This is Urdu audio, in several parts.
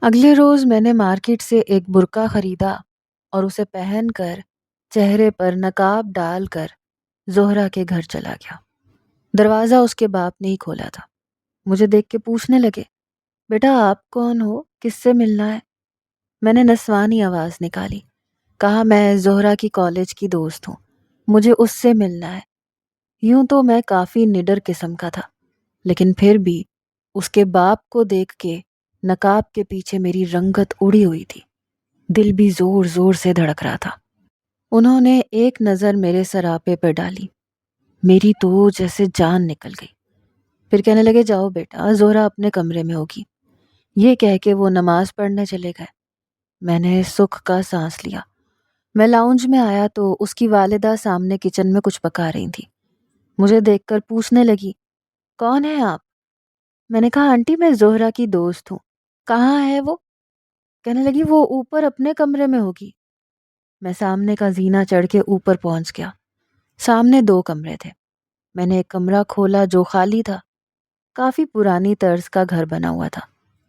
اگلے روز میں نے مارکیٹ سے ایک برقع خریدا اور اسے پہن کر چہرے پر نقاب ڈال کر زہرا کے گھر چلا گیا۔ دروازہ اس کے باپ نے ہی کھولا تھا۔ مجھے دیکھ کے پوچھنے لگے، بیٹا آپ کون ہو؟ کس سے ملنا ہے؟ میں نے نسوانی آواز نکالی، کہا میں زہرا کی کالج کی دوست ہوں، مجھے اس سے ملنا ہے۔ یوں تو میں کافی نڈر قسم کا تھا، لیکن پھر بھی اس کے باپ کو دیکھ کے نقاب کے پیچھے میری رنگت اڑی ہوئی تھی، دل بھی زور زور سے دھڑک رہا تھا۔ انہوں نے ایک نظر میرے سراپے پر ڈالی، میری تو جیسے جان نکل گئی۔ پھر کہنے لگے جاؤ بیٹا، زہرا اپنے کمرے میں ہوگی۔ یہ کہہ کے وہ نماز پڑھنے چلے گئے۔ میں نے سکھ کا سانس لیا۔ میں لاؤنج میں آیا تو اس کی والدہ سامنے کچن میں کچھ پکا رہی تھی۔ مجھے دیکھ کر پوچھنے لگی، کون ہیں آپ؟ میں نے کہا آنٹی میں زہرا کی دوست ہوں۔ کہاں ہے وہ؟ کہنے لگی وہ اوپر اپنے کمرے میں ہوگی۔ میں سامنے کا زینہ چڑھ کے اوپر پہنچ گیا۔ سامنے 2 کمرے تھے۔ میں نے ایک کمرہ کھولا جو خالی تھا۔ کافی پرانی طرز کا گھر بنا ہوا تھا،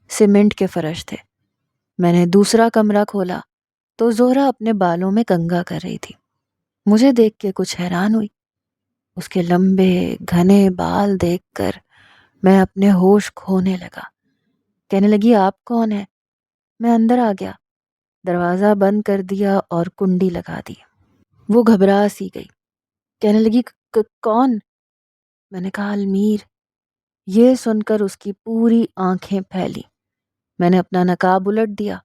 سیمنٹ کے فرش تھے۔ میں نے دوسرا کمرہ کھولا تو زہرا اپنے بالوں میں کنگھا کر رہی تھی۔ مجھے دیکھ کے کچھ حیران ہوئی۔ اس کے لمبے گھنے بال دیکھ کر میں اپنے ہوش کھونے لگا۔ کہنے لگی آپ کون ہیں؟ میں اندر آ گیا، دروازہ بند کر دیا اور کنڈی لگا دی۔ وہ گھبرا سی گئی، کہنے لگی کون؟ میں نے کہا المیر۔ یہ سن کر اس کی پوری آنکھیں پھیلی۔ میں نے اپنا نقاب الٹ دیا۔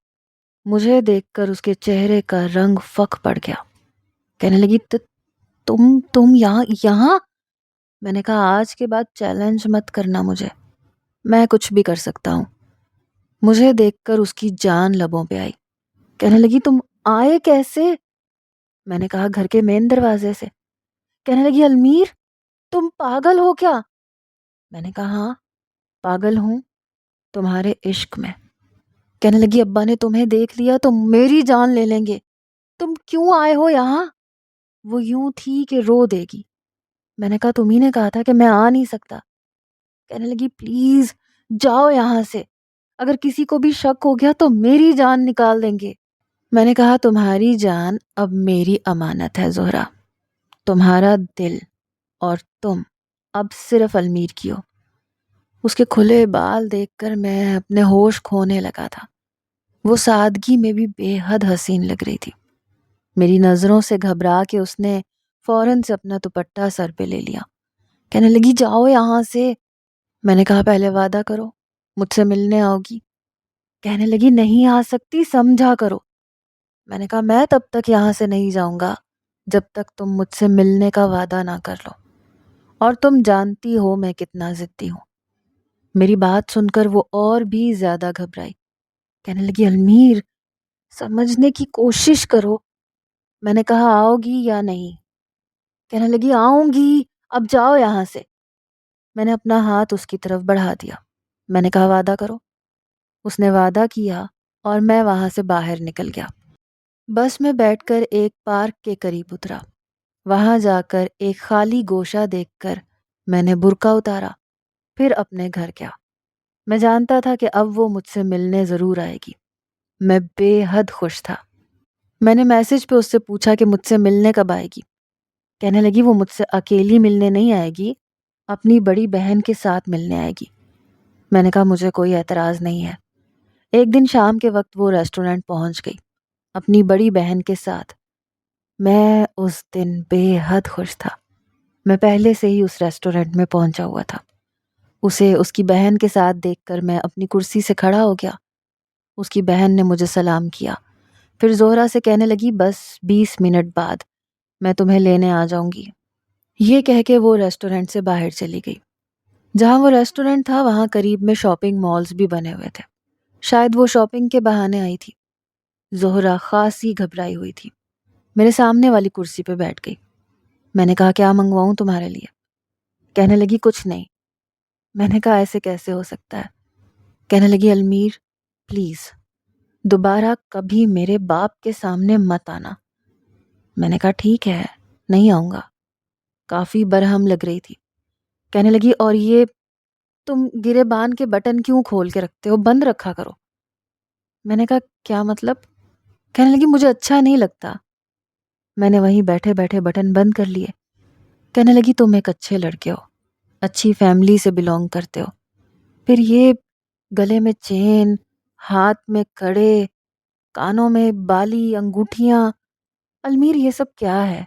مجھے دیکھ کر اس کے چہرے کا رنگ فک پڑ گیا۔ کہنے لگی تم یہاں؟ میں نے کہا آج کے بعد چیلنج مت کرنا مجھے، میں کچھ بھی کر سکتا ہوں۔ مجھے دیکھ کر اس کی جان لبوں پہ آئی۔ کہنے لگی تم آئے کیسے؟ میں نے کہا گھر کے مین دروازے سے۔ کہنے لگی المیر تم پاگل ہو کیا؟ میں نے کہا ہاں پاگل ہوں، تمہارے عشق میں۔ کہنے لگی ابا نے تمہیں دیکھ لیا تو میری جان لے لیں گے، تم کیوں آئے ہو یہاں؟ وہ یوں تھی کہ رو دے گی۔ میں نے کہا تمہیں نے کہا تھا کہ میں آ نہیں سکتا۔ کہنے لگی پلیز جاؤ یہاں سے، اگر کسی کو بھی شک ہو گیا تو میری جان نکال دیں گے۔ میں نے کہا تمہاری جان اب میری امانت ہے زہرا، تمہارا دل اور تم اب صرف المیر کی ہو۔ اس کے کھلے بال دیکھ کر میں اپنے ہوش کھونے لگا تھا۔ وہ سادگی میں بھی بے حد حسین لگ رہی تھی۔ میری نظروں سے گھبرا کے اس نے فوراً سے اپنا دوپٹہ سر پہ لے لیا۔ کہنے لگی جاؤ یہاں سے۔ میں نے کہا پہلے وعدہ کرو مجھ سے ملنے آؤ گی۔ کہنے لگی نہیں آ سکتی، سمجھا کرو۔ میں نے کہا میں تب تک یہاں سے نہیں جاؤں گا جب تک تم مجھ سے ملنے کا وعدہ نہ کر لو، اور تم جانتی ہو میں کتنا ضدی ہوں۔ میری بات سن کر وہ اور بھی زیادہ گھبرائی۔ کہنے لگی المیر سمجھنے کی کوشش کرو۔ میں نے کہا آؤ گی یا نہیں؟ کہنے لگی آؤں گی، اب جاؤ یہاں سے۔ میں نے اپنا ہاتھ اس کی طرف بڑھا دیا۔ میں نے کہا وعدہ کرو۔ اس نے وعدہ کیا اور میں وہاں سے باہر نکل گیا۔ بس میں بیٹھ کر ایک پارک کے قریب اترا۔ وہاں جا کر ایک خالی گوشہ دیکھ کر میں نے برقع اتارا، پھر اپنے گھر گیا۔ میں جانتا تھا کہ اب وہ مجھ سے ملنے ضرور آئے گی۔ میں بے حد خوش تھا۔ میں نے میسج پہ اس سے پوچھا کہ مجھ سے ملنے کب آئے گی۔ کہنے لگی وہ مجھ سے اکیلی ملنے نہیں آئے گی، اپنی بڑی بہن کے ساتھ ملنے آئے گی۔ میں نے کہا مجھے کوئی اعتراض نہیں ہے۔ ایک دن شام کے وقت وہ ریسٹورنٹ پہنچ گئی اپنی بڑی بہن کے ساتھ۔ میں اس دن بے حد خوش تھا۔ میں پہلے سے ہی اس ریسٹورنٹ میں پہنچا ہوا تھا۔ اسے اس کی بہن کے ساتھ دیکھ کر میں اپنی کرسی سے کھڑا ہو گیا۔ اس کی بہن نے مجھے سلام کیا، پھر زہرا سے کہنے لگی بس 20 منٹ بعد میں تمہیں لینے آ جاؤں گی۔ یہ کہہ کے وہ ریسٹورنٹ سے باہر چلی گئی۔ جہاں وہ ریسٹورنٹ تھا وہاں قریب میں شاپنگ مالز بھی بنے ہوئے تھے۔ شاید وہ شاپنگ کے بہانے آئی تھی۔ زہرا خاصی گھبرائی ہوئی تھی، میرے سامنے والی کرسی پہ بیٹھ گئی۔ میں نے کہا کیا منگواؤں تمہارے لیے؟ کہنے لگی کچھ نہیں۔ میں نے کہا ایسے کیسے ہو سکتا ہے؟ کہنے لگی المیر پلیز دوبارہ کبھی میرے باپ کے سامنے مت آنا۔ میں نے کہا ٹھیک ہے نہیں آؤں گا۔ کافی برہم لگ رہی تھی۔ کہنے لگی اور یہ تم گریبان کے بٹن کیوں کھول کے رکھتے ہو؟ بند رکھا کرو۔ میں نے کہا کیا مطلب؟ کہنے لگی مجھے اچھا نہیں لگتا۔ میں نے وہیں بیٹھے بیٹھے بٹن بند کر لیے۔ کہنے لگی تم ایک اچھے لڑکے ہو، اچھی فیملی سے بلونگ کرتے ہو، پھر یہ گلے میں چین، ہاتھ میں کڑے، کانوں میں بالی، انگوٹھیاں، المیر یہ سب کیا ہے؟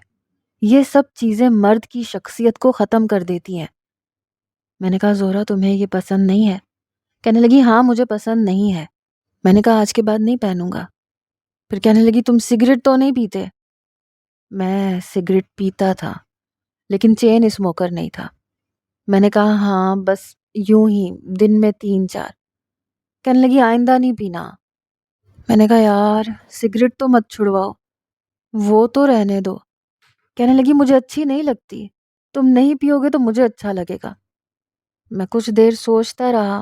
یہ سب چیزیں مرد کی شخصیت کو ختم کر دیتی ہیں۔ میں نے کہا زہرا تمہیں یہ پسند نہیں ہے؟ کہنے لگی ہاں مجھے پسند نہیں ہے۔ میں نے کہا آج کے بعد نہیں پہنوں گا۔ پھر کہنے لگی تم سگریٹ تو نہیں پیتے؟ میں سگریٹ پیتا تھا لیکن چین اسموکر نہیں تھا۔ میں نے کہا ہاں بس یوں ہی دن میں 3-4۔ کہنے لگی آئندہ نہیں پینا۔ میں نے کہا یار سگریٹ تو مت چھڑواؤ، وہ تو رہنے دو۔ کہنے لگی مجھے اچھی نہیں لگتی، تم نہیں پیو گے تو مجھے اچھا لگے گا۔ میں کچھ دیر سوچتا رہا،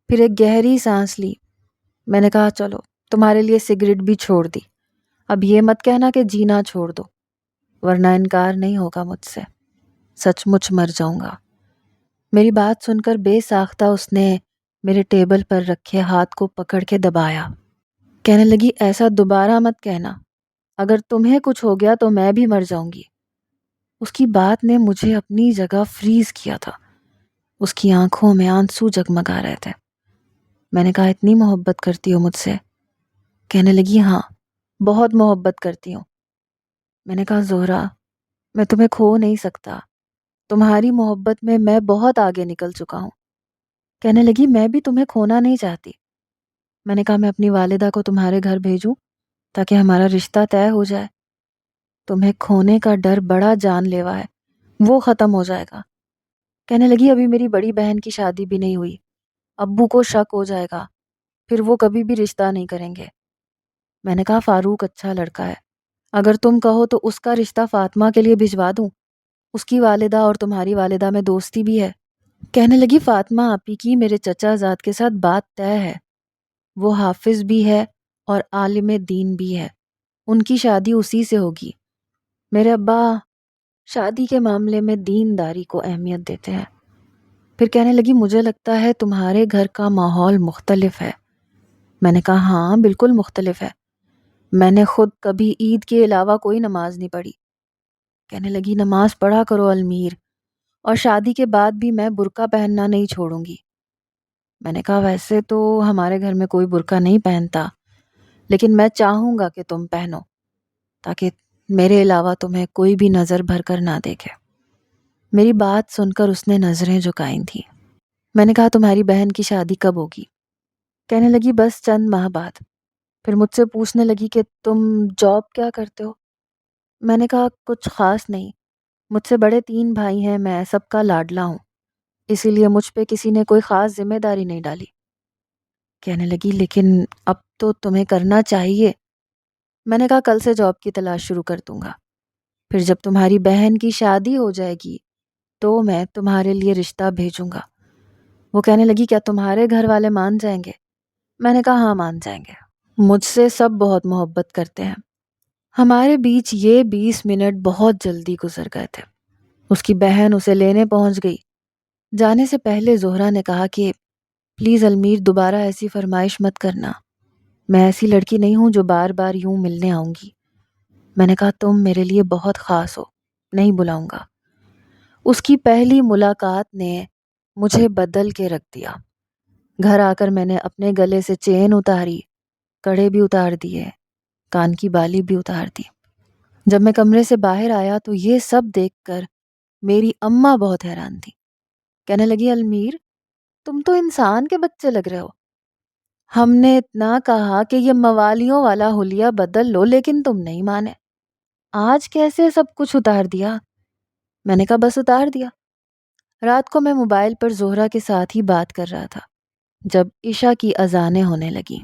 پھر ایک گہری سانس لی۔ میں نے کہا چلو تمہارے لیے سگریٹ بھی چھوڑ دی، اب یہ مت کہنا کہ جینا چھوڑ دو، ورنہ انکار نہیں ہوگا مجھ سے، سچ مچ مر جاؤں گا۔ میری بات سن کر بے ساختہ اس نے میرے ٹیبل پر رکھے ہاتھ کو پکڑ کے دبایا۔ کہنے لگی ایسا دوبارہ مت کہنا، اگر تمہیں کچھ ہو گیا تو میں بھی مر جاؤں گی۔ اس کی بات نے مجھے اپنی جگہ فریز کیا تھا۔ اس کی آنکھوں میں آنسو جگمگا رہے تھے۔ میں نے کہا اتنی محبت کرتی ہو مجھ سے؟ کہنے لگی ہاں بہت محبت کرتی ہوں۔ میں نے کہا زہرا میں تمہیں کھو نہیں سکتا، تمہاری محبت میں میں بہت آگے نکل چکا ہوں۔ کہنے لگی میں بھی تمہیں کھونا نہیں چاہتی۔ میں نے کہا میں اپنی والدہ کو تمہارے گھر بھیجوں تاکہ ہمارا رشتہ طے ہو جائے۔ تمہیں کھونے کا ڈر بڑا جان لیوا ہے، وہ ختم ہو جائے گا۔ کہنے لگی ابھی میری بڑی بہن کی شادی بھی نہیں ہوئی، ابو کو شک ہو جائے گا، پھر وہ کبھی بھی رشتہ نہیں کریں گے۔ میں نے کہا فاروق اچھا لڑکا ہے، اگر تم کہو تو اس کا رشتہ فاطمہ کے لیے بھجوا دوں، اس کی والدہ اور تمہاری والدہ میں دوستی بھی ہے۔ کہنے لگی فاطمہ آپی کی میرے چچا زاد کے ساتھ بات طے ہے، وہ حافظ بھی ہے اور عالم دین بھی ہے، ان کی شادی اسی سے ہوگی۔ میرے ابا شادی کے معاملے میں دین داری کو اہمیت دیتے ہیں۔ پھر کہنے لگی مجھے لگتا ہے تمہارے گھر کا ماحول مختلف ہے۔ میں نے کہا ہاں بالکل مختلف ہے، میں نے خود کبھی عید کے علاوہ کوئی نماز نہیں پڑھی۔ کہنے لگی نماز پڑھا کرو المیر، اور شادی کے بعد بھی میں برقع پہننا نہیں چھوڑوں گی۔ میں نے کہا ویسے تو ہمارے گھر میں کوئی برقع نہیں پہنتا، لیکن میں چاہوں گا کہ تم پہنو تاکہ میرے علاوہ تمہیں کوئی بھی نظر بھر کر نہ دیکھے۔ میری بات سن کر اس نے نظریں جھکائی تھیں۔ میں نے کہا تمہاری بہن کی شادی کب ہوگی؟ کہنے لگی بس چند ماہ بعد۔ پھر مجھ سے پوچھنے لگی کہ تم جاب کیا کرتے ہو؟ میں نے کہا کچھ خاص نہیں، مجھ سے بڑے 3 بھائی ہیں، میں سب کا لاڈلا ہوں، اسی لیے مجھ پہ کسی نے کوئی خاص ذمہ داری نہیں ڈالی۔ کہنے لگی لیکن اب تو تمہیں کرنا چاہیے۔ میں نے کہا کل سے جاب کی تلاش شروع کر دوں گا، پھر جب تمہاری بہن کی شادی ہو جائے گی تو میں تمہارے لیے رشتہ بھیجوں گا۔ وہ کہنے لگی کیا تمہارے گھر والے مان جائیں گے؟ میں نے کہا ہاں مان جائیں گے، مجھ سے سب بہت محبت کرتے ہیں۔ ہمارے بیچ یہ 20 منٹ بہت جلدی گزر گئے تھے۔ اس کی بہن اسے لینے پہنچ گئی۔ جانے سے پہلے زہرا نے کہا کہ پلیز المیر دوبارہ ایسی فرمائش مت کرنا، میں ایسی لڑکی نہیں ہوں جو بار بار یوں ملنے آؤں گی۔ میں نے کہا تم میرے لیے بہت خاص ہو، نہیں بلاؤں گا۔ اس کی پہلی ملاقات نے مجھے بدل کے رکھ دیا۔ گھر آ کر میں نے اپنے گلے سے چین اتاری، کڑے بھی اتار دیے، کان کی بالی بھی اتار دی۔ جب میں کمرے سے باہر آیا تو یہ سب دیکھ کر میری اماں بہت حیران تھی۔ کہنے لگی المیر تم تو انسان کے بچے لگ رہے ہو، ہم نے اتنا کہا کہ یہ موالیوں والا حلیہ بدل لو لیکن تم نہیں مانے، آج کیسے سب کچھ اتار دیا؟ میں نے کہا بس اتار دیا۔ رات کو میں موبائل پر زہرا کے ساتھ ہی بات کر رہا تھا جب عشاء کی اذانیں ہونے لگی۔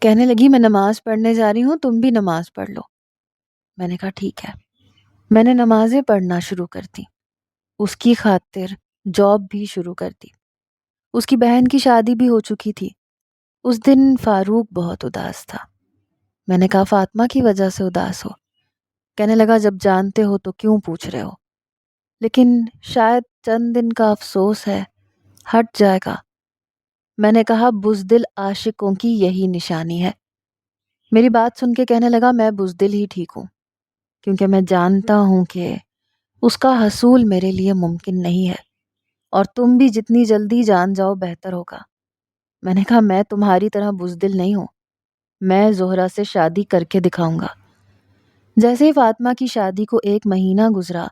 کہنے لگی میں نماز پڑھنے جا رہی ہوں، تم بھی نماز پڑھ لو۔ میں نے کہا ٹھیک ہے۔ میں نے نمازیں پڑھنا شروع کر دی، اس کی خاطر جاب بھی شروع کر دی۔ اس کی بہن کی شادی بھی ہو چکی تھی۔ اس دن فاروق بہت اداس تھا۔ میں نے کہا فاطمہ کی وجہ سے اداس ہو؟ کہنے لگا جب جانتے ہو تو کیوں پوچھ رہے ہو؟ لیکن شاید چند دن کا افسوس ہے، ہٹ جائے گا۔ میں نے کہا بزدل عاشقوں کی یہی نشانی ہے۔ میری بات سن کے کہنے لگا میں بزدل ہی ٹھیک ہوں، کیونکہ میں جانتا ہوں کہ اس کا حصول میرے لیے ممکن نہیں ہے، اور تم بھی جتنی جلدی جان جاؤ بہتر ہوگا۔ میں نے کہا میں تمہاری طرح بزدل نہیں ہوں، میں زہرہ سے شادی کر کے دکھاؤں گا۔ جیسے ہی فاطمہ کی شادی کو 1 مہینہ گزرا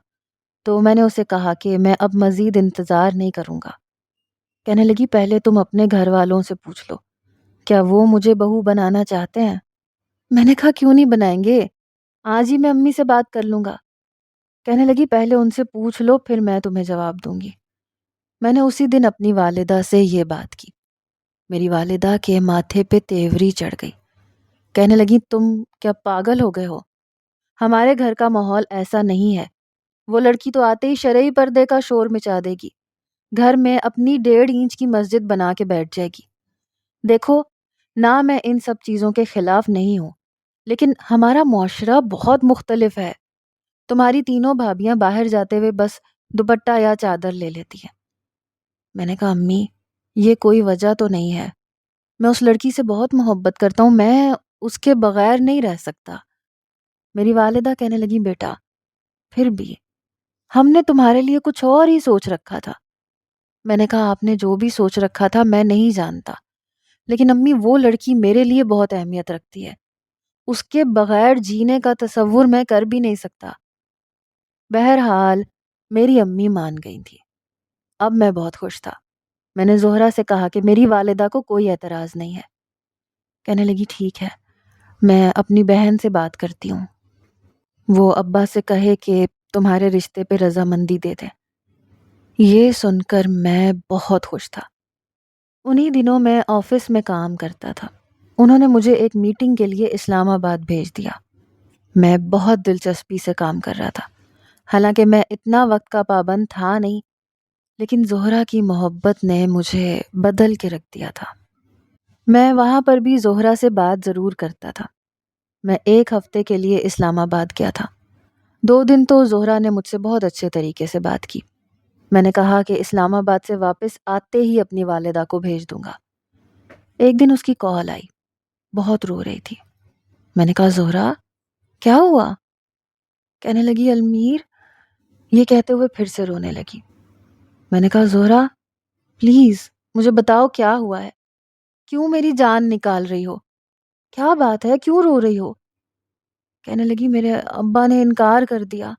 تو میں نے اسے کہا کہ میں اب مزید انتظار نہیں کروں گا۔ کہنے لگی پہلے تم اپنے گھر والوں سے پوچھ لو، کیا وہ مجھے بہو بنانا چاہتے ہیں؟ میں نے کہا کیوں نہیں بنائیں گے، آج ہی میں امی سے بات کر لوں گا۔ کہنے لگی پہلے ان سے پوچھ لو پھر میں تمہیں جواب دوں گی۔ میں نے اسی دن اپنی والدہ سے یہ بات کی۔ میری والدہ کے ماتھے پہ تیوری چڑھ گئی۔ کہنے لگی تم کیا پاگل ہو گئے ہو؟ ہمارے گھر کا ماحول ایسا نہیں ہے، وہ لڑکی تو آتے ہی شرعی پردے کا شور مچا دے گی، گھر میں اپنی 1.5 انچ کی مسجد بنا کے بیٹھ جائے گی۔ دیکھو، نہ میں ان سب چیزوں کے خلاف نہیں ہوں، لیکن ہمارا معاشرہ بہت مختلف ہے۔ تمہاری تینوں بھابیاں باہر جاتے ہوئے بس دوپٹہ یا چادر لے لیتی ہیں۔ میں نے کہا امی یہ کوئی وجہ تو نہیں ہے، میں اس لڑکی سے بہت محبت کرتا ہوں، میں اس کے بغیر نہیں رہ سکتا۔ میری والدہ کہنے لگی بیٹا پھر بھی ہم نے تمہارے لیے کچھ اور ہی سوچ رکھا تھا۔ میں نے کہا آپ نے جو بھی سوچ رکھا تھا میں نہیں جانتا، لیکن امی وہ لڑکی میرے لیے بہت اہمیت رکھتی ہے، اس کے بغیر جینے کا تصور میں کر بھی نہیں سکتا۔ بہرحال میری امی مان گئی تھی۔ اب میں بہت خوش تھا۔ میں نے زہرہ سے کہا کہ میری والدہ کو کوئی اعتراض نہیں ہے۔ کہنے لگی ٹھیک ہے، میں اپنی بہن سے بات کرتی ہوں، وہ ابا سے کہے کہ تمہارے رشتے پہ رضامندی دے دیں۔ یہ سن کر میں بہت خوش تھا۔ انہی دنوں میں آفس میں کام کرتا تھا۔ انہوں نے مجھے ایک میٹنگ کے لیے اسلام آباد بھیج دیا۔ میں بہت دلچسپی سے کام کر رہا تھا، حالانکہ میں اتنا وقت کا پابند تھا نہیں، لیکن زہرہ کی محبت نے مجھے بدل کے رکھ دیا تھا۔ میں وہاں پر بھی زہرہ سے بات ضرور کرتا تھا۔ میں 1 ہفتے کے لیے اسلام آباد گیا تھا۔ 2 دن تو زہرہ نے مجھ سے بہت اچھے طریقے سے بات کی۔ میں نے کہا کہ اسلام آباد سے واپس آتے ہی اپنی والدہ کو بھیج دوں گا۔ ایک دن اس کی کال آئی، بہت رو رہی تھی۔ میں نے کہا زہرہ کیا ہوا؟ کہنے لگی المیر، یہ کہتے ہوئے پھر سے رونے لگی۔ میں نے کہا زہرہ پلیز مجھے بتاؤ کیا ہوا ہے، کیوں میری جان نکال رہی ہو، کیا بات ہے، کیوں رو رہی ہو؟ کہنے لگی میرے ابا نے انکار کر دیا،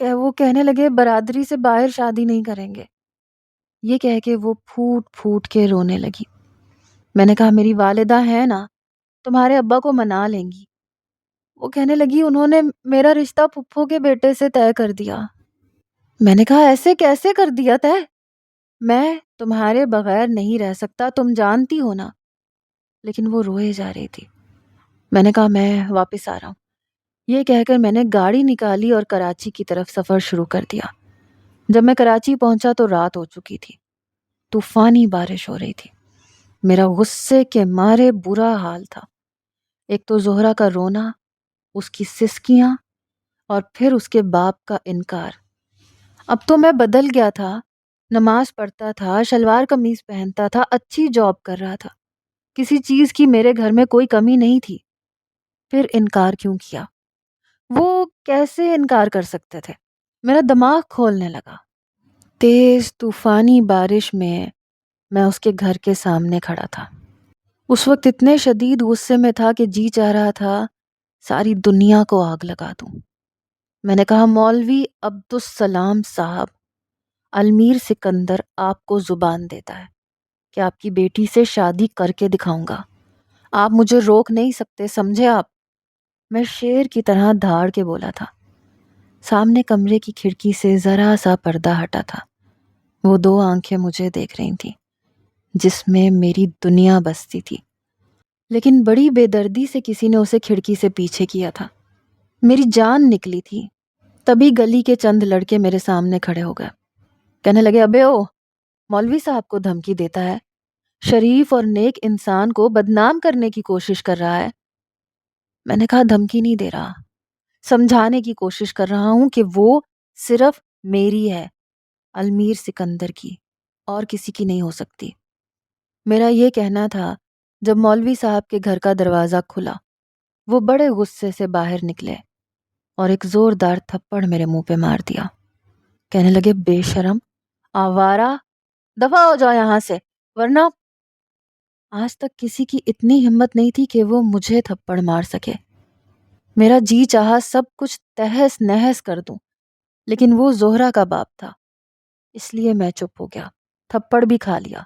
کہ وہ کہنے لگے برادری سے باہر شادی نہیں کریں گے۔ یہ کہہ کے وہ پھوٹ پھوٹ کے رونے لگی۔ میں نے کہا میری والدہ ہے نا، تمہارے ابا کو منا لیں گی۔ وہ کہنے لگی انہوں نے میرا رشتہ پھپھو کے بیٹے سے طے کر دیا۔ میں نے کہا ایسے کیسے کر دیا طے؟ میں تمہارے بغیر نہیں رہ سکتا، تم جانتی ہو نا۔ لیکن وہ روئے جا رہی تھی۔ میں نے کہا میں واپس آ رہا ہوں۔ یہ کہہ کر میں نے گاڑی نکالی اور کراچی کی طرف سفر شروع کر دیا۔ جب میں کراچی پہنچا تو رات ہو چکی تھی، طوفانی بارش ہو رہی تھی۔ میرا غصے کے مارے برا حال تھا۔ ایک تو زہرہ کا رونا، اس کی سسکیاں، اور پھر اس کے باپ کا انکار۔ اب تو میں بدل گیا تھا، نماز پڑھتا تھا، شلوار قمیض پہنتا تھا، اچھی جاب کر رہا تھا، کسی چیز کی میرے گھر میں کوئی کمی نہیں تھی۔ پھر انکار کیوں کیا؟ وہ کیسے انکار کر سکتے تھے؟ میرا دماغ کھولنے لگا۔ تیز طوفانی بارش میں اس کے گھر کے سامنے کھڑا تھا۔ اس وقت اتنے شدید غصے میں تھا کہ جی چاہ رہا تھا ساری دنیا کو آگ لگا دوں۔ میں نے کہا مولوی عبدالسلام صاحب، المیر سکندر آپ کو زبان دیتا ہے کہ آپ کی بیٹی سے شادی کر کے دکھاؤں گا، آپ مجھے روک نہیں سکتے، سمجھے آپ؟ میں شیر کی طرح دھاڑ کے بولا تھا۔ سامنے کمرے کی کھڑکی سے ذرا سا پردہ ہٹا تھا۔ وہ 2 آنکھیں مجھے دیکھ رہی تھیں جس میں میری دنیا بستی تھی، لیکن بڑی بے دردی سے کسی نے اسے کھڑکی سے پیچھے کیا تھا۔ میری جان نکلی تھی۔ تبھی گلی کے چند لڑکے میرے سامنے کھڑے ہو گئے۔ کہنے لگے ابے او، مولوی صاحب کو دھمکی دیتا ہے، شریف اور نیک انسان کو بدنام کرنے کی کوشش کر رہا ہے۔ میں نے کہا دھمکی نہیں دے رہا، سمجھانے کی کوشش کر رہا ہوں کہ وہ صرف میری ہے، المیر سکندر کی، اور کسی کی نہیں ہو سکتی۔ میرا یہ کہنا تھا، جب مولوی صاحب کے گھر کا دروازہ کھلا، وہ بڑے غصے سے باہر نکلے اور ایک زوردار تھپڑ میرے منہ پہ مار دیا۔ کہنے لگے، بے شرم، آوارہ، دفع ہو جاؤ یہاں سے، ورنہ… آج تک کسی کی اتنی ہمت نہیں تھی کہ وہ مجھے تھپڑ مار سکے۔ میرا جی چاہا سب کچھ تہس نہس کر دوں، لیکن وہ زہرا کا باپ تھا، اس لیے میں چپ ہو گیا، تھپڑ بھی کھا لیا۔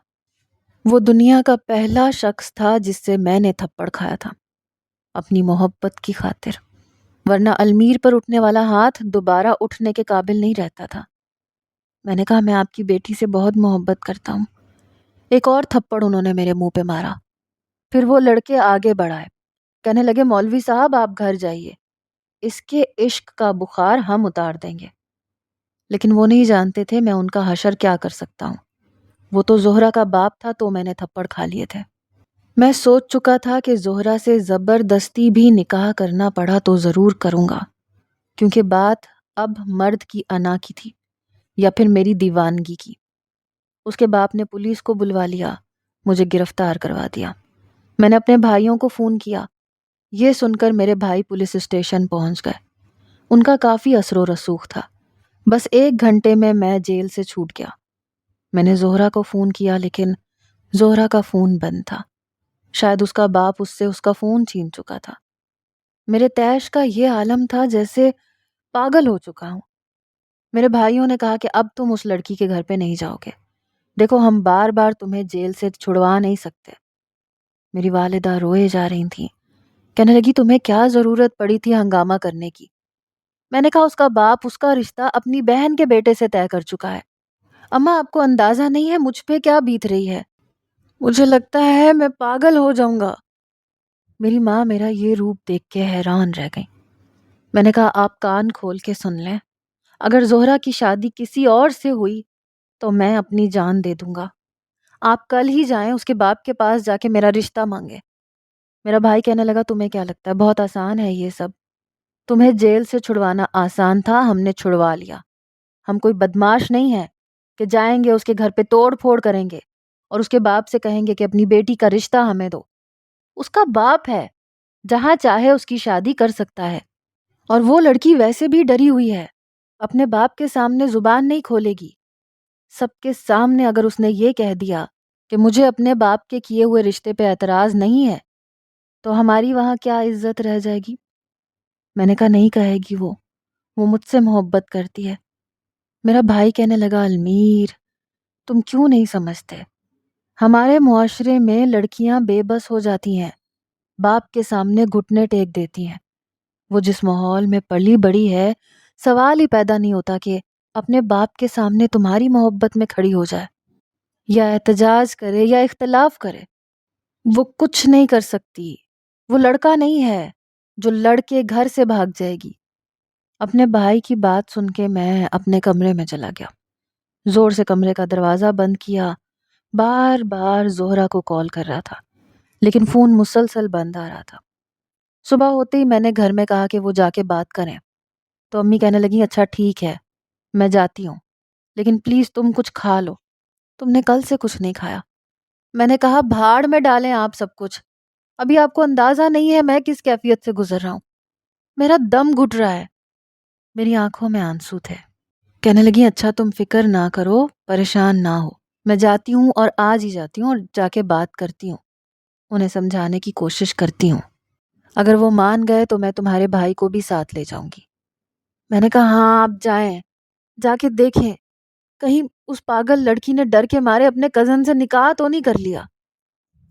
وہ دنیا کا پہلا شخص تھا جس سے میں نے تھپڑ کھایا تھا، اپنی محبت کی خاطر، ورنہ المیر پر اٹھنے والا ہاتھ دوبارہ اٹھنے کے قابل نہیں رہتا تھا۔ میں نے کہا، میں آپ کی بیٹی سے بہت محبت کرتا ہوں۔ ایک اور تھپڑ انہوں نے میرے منہ پہ مارا۔ پھر وہ لڑکے آگے بڑھائے، کہنے لگے، مولوی صاحب آپ گھر جائیے، اس کے عشق کا بخار ہم اتار دیں گے۔ لیکن وہ نہیں جانتے تھے میں ان کا حشر کیا کر سکتا ہوں۔ وہ تو زہرا کا باپ تھا تو میں نے تھپڑ کھا لیے تھے۔ میں سوچ چکا تھا کہ زہرا سے زبردستی بھی نکاح کرنا پڑا تو ضرور کروں گا، کیونکہ بات اب مرد کی انا کی تھی یا پھر میری دیوانگی کی۔ اس کے باپ نے پولیس کو بلوا لیا، مجھے گرفتار کروا دیا۔ میں نے اپنے بھائیوں کو فون کیا، یہ سن کر میرے بھائی پولیس اسٹیشن پہنچ گئے۔ ان کا کافی اثر و رسوخ تھا، بس 1 گھنٹے میں جیل سے چھوٹ گیا۔ میں نے زہرا کو فون کیا، لیکن زہرا کا فون بند تھا، شاید اس کا باپ اس سے اس کا فون چھین چکا تھا۔ میرے تیش کا یہ عالم تھا جیسے پاگل ہو چکا ہوں۔ میرے بھائیوں نے کہا کہ اب تم اس لڑکی کے گھر پہ نہیں جاؤ گے، دیکھو ہم بار بار تمہیں جیل سے چھڑوا نہیں سکتے۔ میری والدہ روئے جا رہی تھیں، کہنے لگی، تمہیں کیا ضرورت پڑی تھی ہنگامہ کرنے کی؟ میں نے کہا، اس کا باپ اس کا رشتہ اپنی بہن کے بیٹے سے طے کر چکا ہے۔ اماں، آپ کو اندازہ نہیں ہے مجھ پہ کیا بیت رہی ہے، مجھے لگتا ہے میں پاگل ہو جاؤں گا۔ میری ماں میرا یہ روپ دیکھ کے حیران رہ گئی۔ میں نے کہا، آپ کان کھول کے سن لیں، اگر زہرا کی شادی کسی اور سے ہوئی تو میں اپنی جان دے دوں گا۔ آپ کل ہی جائیں اس کے باپ کے پاس، جا کے میرا رشتہ مانگے۔ میرا بھائی کہنے لگا، تمہیں کیا لگتا ہے بہت آسان ہے یہ سب؟ تمہیں جیل سے چھڑوانا آسان تھا، ہم نے چھڑوا لیا۔ ہم کوئی بدماش نہیں ہے کہ جائیں گے اس کے گھر پہ توڑ پھوڑ کریں گے اور اس کے باپ سے کہیں گے کہ اپنی بیٹی کا رشتہ ہمیں دو۔ اس کا باپ ہے، جہاں چاہے اس کی شادی کر سکتا ہے، اور وہ لڑکی ویسے بھی ڈری ہوئی ہے، اپنے باپ کے سامنے زبان نہیں کھولے گی۔ سب کے سامنے اگر اس نے یہ کہہ دیا کہ مجھے اپنے باپ کے کیے ہوئے رشتے پہ اعتراض نہیں ہے، تو ہماری وہاں کیا عزت رہ جائے گی؟ میں نے کہا، نہیں کہے گی، وہ مجھ سے محبت کرتی ہے۔ میرا بھائی کہنے لگا، المیر، تم کیوں نہیں سمجھتے؟ ہمارے معاشرے میں لڑکیاں بے بس ہو جاتی ہیں، باپ کے سامنے گھٹنے ٹیک دیتی ہیں۔ وہ جس ماحول میں پلی بڑی ہے، سوال ہی پیدا نہیں ہوتا کہ اپنے باپ کے سامنے تمہاری محبت میں کھڑی ہو جائے، یا احتجاج کرے یا اختلاف کرے۔ وہ کچھ نہیں کر سکتی، وہ لڑکا نہیں ہے جو لڑکے گھر سے بھاگ جائے گی۔ اپنے بھائی کی بات سن کے میں اپنے کمرے میں چلا گیا، زور سے کمرے کا دروازہ بند کیا، بار بار زہرا کو کال کر رہا تھا، لیکن فون مسلسل بند آ رہا تھا۔ صبح ہوتے ہی میں نے گھر میں کہا کہ وہ جا کے بات کریں، تو امی کہنے لگی، اچھا ٹھیک ہے، میں جاتی ہوں، لیکن پلیز تم کچھ کھا لو، تم نے کل سے کچھ نہیں کھایا۔ میں نے کہا، بھاڑ میں ڈالیں آپ سب کچھ، ابھی آپ کو اندازہ نہیں ہے میں کس کیفیت سے گزر رہا ہوں، میرا دم گھٹ رہا ہے۔ میری آنکھوں میں آنسو تھے۔ کہنے لگی، اچھا تم فکر نہ کرو، پریشان نہ ہو، میں جاتی ہوں اور آج ہی جاتی ہوں اور جا کے بات کرتی ہوں، انہیں سمجھانے کی کوشش کرتی ہوں، اگر وہ مان گئے تو میں تمہارے بھائی کو بھی ساتھ لے جاؤں گی۔ میں نے کہا، ہاں آپ جائیں، جا کے دیکھیں کہیں اس پاگل لڑکی نے ڈر کے مارے اپنے کزن سے نکاح تو نہیں کر لیا۔